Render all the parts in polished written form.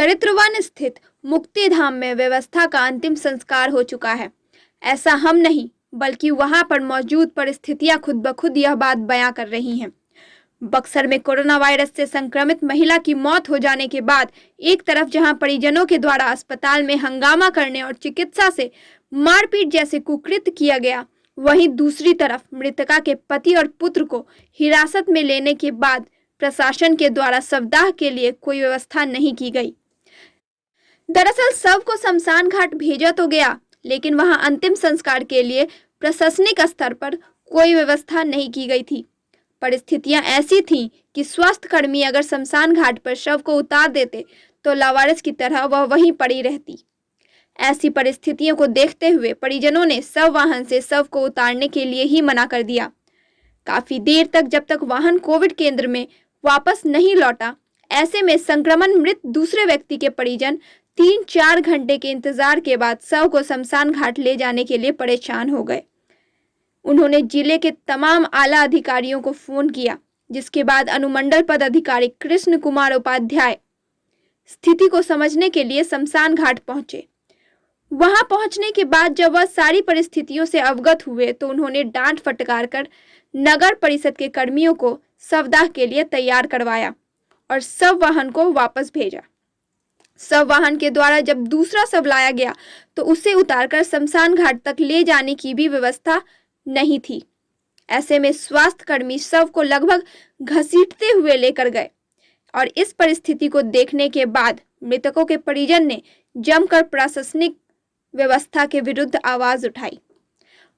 चरित्रवन स्थित मुक्तिधाम में व्यवस्था का अंतिम संस्कार हो चुका है। ऐसा हम नहीं बल्कि वहां पर मौजूद परिस्थितियां खुद ब खुद यह बात बयां कर रही हैं। बक्सर में कोरोना वायरस से संक्रमित महिला की मौत हो जाने के बाद एक तरफ जहां परिजनों के द्वारा अस्पताल में हंगामा करने और चिकित्सा से मारपीट जैसे कुकृत्य किया गया, वहीं दूसरी तरफ मृतका के पति और पुत्र को हिरासत में लेने के बाद प्रशासन के द्वारा शवदाह के लिए कोई व्यवस्था नहीं की गई। दरअसल शव को शमशान घाट भेजा तो गया, लेकिन वहां अंतिम संस्कार के लिए प्रशासनिक स्तर पर कोई व्यवस्था नहीं की गई थी। परिस्थितियां ऐसी थीं कि स्वास्थ्य कर्मी अगर शमशान घाट पर शव को उतार देते तो लावारिस की तरह वह वहीं पड़ी रहती। ऐसी परिस्थितियों को देखते हुए परिजनों ने शव वाहन से शव को उतारने के लिए ही मना कर दिया। काफी देर तक जब तक वाहन कोविड केंद्र में वापस नहीं लौटा, ऐसे में संक्रमण मृत दूसरे व्यक्ति के परिजन 3-4 घंटे के इंतजार के बाद शव को शमशान घाट ले जाने के लिए परेशान हो गए। उन्होंने जिले के तमाम आला अधिकारियों को फोन किया, जिसके बाद अनुमंडल पदाधिकारी कृष्ण कुमार उपाध्याय स्थिति को समझने के लिए शमशान घाट पहुंचे। वहां पहुंचने के बाद जब वह सारी परिस्थितियों से अवगत हुए तो उन्होंने डांट फटकार कर नगर परिषद के कर्मियों को शवदाह के लिए तैयार करवाया और शव वाहन को वापस भेजा। शव वाहन के द्वारा जब दूसरा शव लाया गया तो उसे उतारकर शमशान घाट तक ले जाने की भी व्यवस्था नहीं थी। ऐसे में स्वास्थ्य कर्मी शव को लगभग घसीटते हुए लेकर गए और इस परिस्थिति को देखने के बाद मृतकों के परिजन ने जमकर प्रशासनिक व्यवस्था के विरुद्ध आवाज उठाई।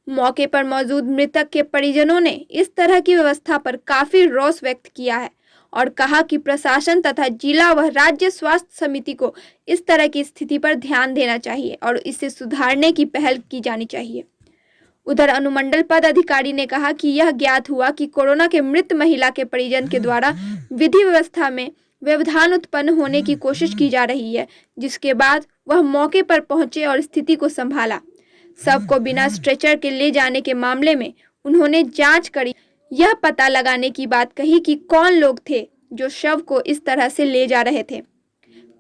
मौके पर मौजूद मृतक के परिजनों ने इस तरह की व्यवस्था पर काफी रोष व्यक्त किया है और कहा कि प्रशासन तथा जिला व राज्य स्वास्थ्य समिति को इस तरह की स्थिति पर ध्यान देना चाहिए और इसे सुधारने की पहल की जानी चाहिए। उधर अनुमंडल पद अधिकारी ने कहा कि यह ज्ञात हुआ कि कोरोना के मृत महिला के परिजन के द्वारा विधि व्यवस्था में व्यवधान उत्पन्न होने की कोशिश की जा रही है, जिसके बाद वह मौके पर पहुंचे और स्थिति को संभाला। शव को बिना स्ट्रेचर के ले जाने के मामले में उन्होंने जांच करी, यह पता लगाने की बात कही कि कौन लोग थे जो शव को इस तरह से ले जा रहे थे।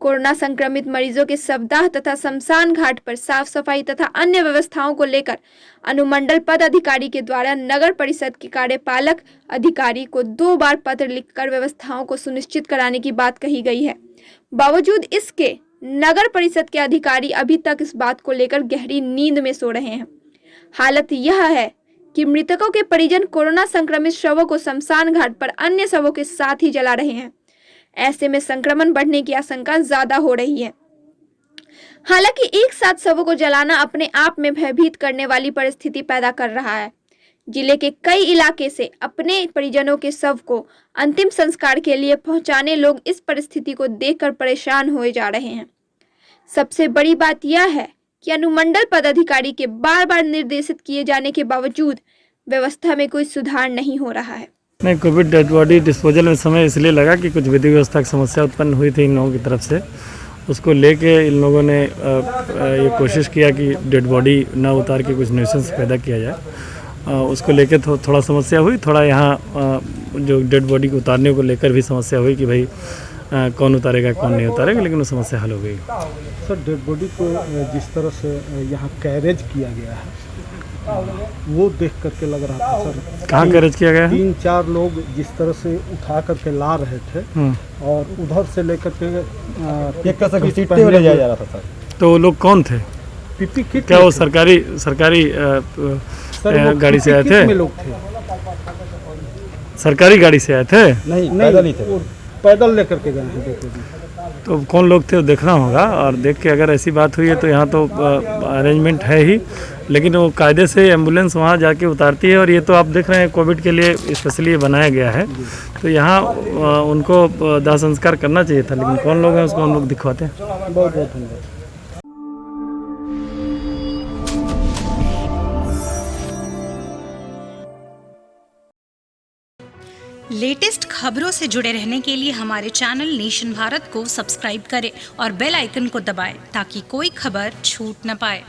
कोरोना संक्रमित मरीजों के शवदाह तथा शमशान घाट पर साफ सफाई तथा अन्य व्यवस्थाओं को लेकर अनुमंडल पद अधिकारी के द्वारा नगर परिषद के कार्यपालक अधिकारी को 2 बार पत्र लिखकर व्यवस्थाओं को सुनिश्चित कराने की बात कही गई है। बावजूद इसके नगर परिषद के अधिकारी अभी तक इस बात को लेकर गहरी नींद में सो रहे हैं। हालत यह है कि मृतकों के परिजन कोरोना संक्रमित शवों को शमशान घाट पर अन्य शवों के साथ ही जला रहे हैं। ऐसे में संक्रमण बढ़ने की आशंका ज्यादा हो रही है। हालांकि एक साथ शवों को जलाना अपने आप में भयभीत करने वाली परिस्थिति पैदा कर रहा है। जिले के कई इलाके से अपने परिजनों के शव को अंतिम संस्कार के लिए पहुंचाने लोग इस परिस्थिति को देखकर परेशान हुए जा रहे हैं। सबसे बड़ी बात यह है कि अनुमंडल पदाधिकारी के बार बार निर्देशित किए जाने के बावजूद व्यवस्था में कोई सुधार नहीं हो रहा है। नहीं, कोविड डेड बॉडी डिस्पोजल में समय इसलिए लगा कि कुछ विधि व्यवस्था की समस्या उत्पन्न हुई थी इन लोगों की तरफ से। उसको लेके इन लोगों ने ये कोशिश किया कि डेड बॉडी ना उतार के कुछ न्यूसेंस पैदा किया जाए। उसको लेके थोड़ा समस्या हुई। थोड़ा यहाँ जो डेड बॉडी को उतारने को लेकर भी समस्या हुई कि भाई कौन उतारेगा कौन नहीं उतारेगा, लेकिन वो समस्या हल हो गई। सर, डेड बॉडी को जिस तरह से यहाँ कैरेज किया गया है वो देख करके लग रहा था सर। कहाँ कैरेज किया गया है? 3-4 लोग जिस तरह से उठा करके ला रहे थे और उधर से लेकर के एक का घसीटते हुए ले जाया जा रहा था सर। तो वो लोग कौन थे? पीपी किट क्या वो सरकारी गाड़ी से आए थे? में लोग थे। सरकारी गाड़ी से आए थे? नहीं, पैदल ही थे। पैदल लेकर के गए हैं। देखो तो कौन लोग थे वो देखना होगा, और देख के अगर ऐसी बात हुई है तो यहाँ तो अरेंजमेंट है ही, लेकिन वो कायदे से एम्बुलेंस वहाँ जाके उतारती है। और ये तो आप देख रहे हैं कोविड के लिए स्पेशली ये बनाया गया है, तो यहाँ उनको दाह संस्कार करना चाहिए था, लेकिन कौन लोग हैं उसको हम लोग दिखवाते हैं। बहुत बहुत धन्यवाद। लेटेस्ट खबरों से जुड़े रहने के लिए हमारे चैनल नेशन भारत को सब्सक्राइब करें और बेल आइकन को दबाएं ताकि कोई खबर छूट न पाए।